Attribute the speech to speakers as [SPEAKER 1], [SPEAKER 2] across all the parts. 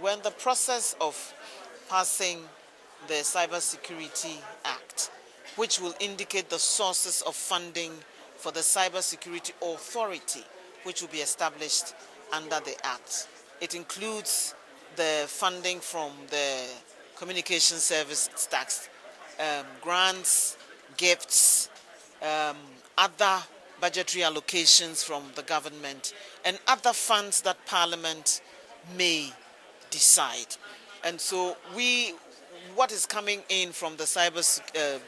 [SPEAKER 1] we're in the process of passing the Cybersecurity Act, which will indicate the sources of funding for the Cybersecurity Authority, which will be established under the Act. It includes the funding from the communication service tax, grants, gifts, other budgetary allocations from the government, and other funds that Parliament may decide. And so what is coming in from the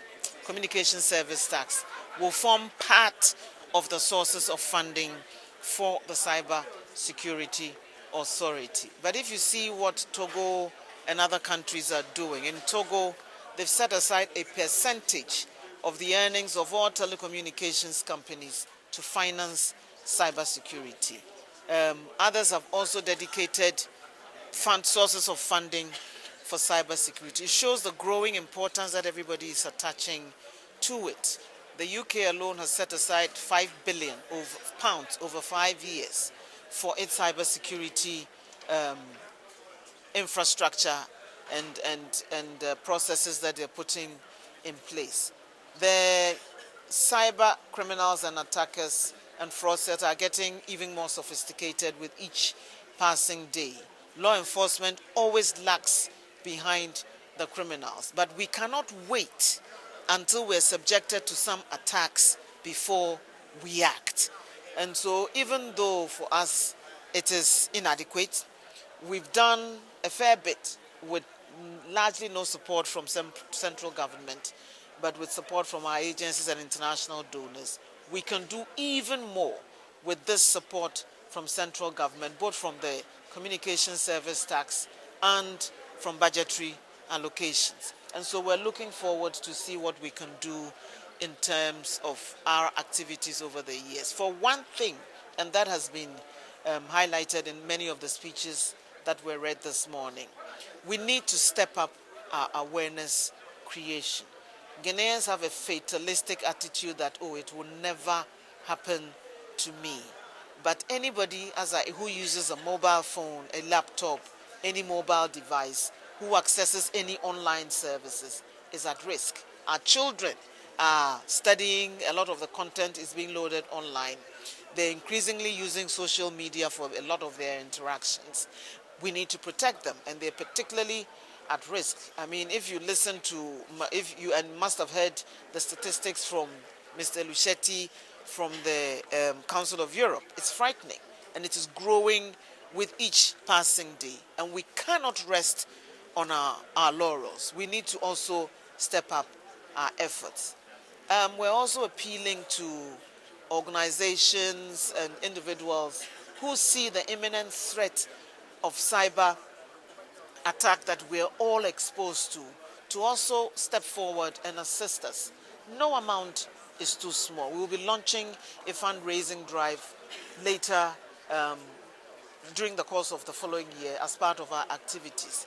[SPEAKER 1] communication service tax will form part of the sources of funding for the Cyber Security Authority. But if you see what Togo and other countries are doing, in Togo, they've set aside a percentage of the earnings of all telecommunications companies to finance cybersecurity. Others have also dedicated sources of funding for cybersecurity. It shows the growing importance that everybody is attaching to it. The UK alone has set aside £5 billion over 5 years for its cybersecurity infrastructure and processes that they're putting in place. The cyber criminals and attackers and fraudsters are getting even more sophisticated with each passing day. Law enforcement always lags behind the criminals, but we cannot wait until we're subjected to some attacks before we act. And so even though for us it is inadequate, we've done a fair bit with largely no support from central government, but with support from our agencies and international donors. We can do even more with this support from central government, both from the communication service tax and from budgetary allocations. And so we're looking forward to see what we can do in terms of our activities over the years. For one thing, and that has been highlighted in many of the speeches that were read this morning, we need to step up our awareness creation. Ghanaians have a fatalistic attitude that, oh, it will never happen to me. But anybody who uses a mobile phone, a laptop, any mobile device, who accesses any online services is at risk. Our children are studying, a lot of the content is being loaded online. They're increasingly using social media for a lot of their interactions. We need to protect them, and they're particularly at risk. I mean, if you listen to, and must have heard the statistics from Mr. Luchetti from the Council of Europe, it's frightening, and it is growing with each passing day. And we cannot rest on our laurels. We need to also step up our efforts. We're also appealing to organizations and individuals who see the imminent threat of cyber attack that we're all exposed to also step forward and assist us. No amount is too small. We will be launching a fundraising drive later during the course of the following year as part of our activities.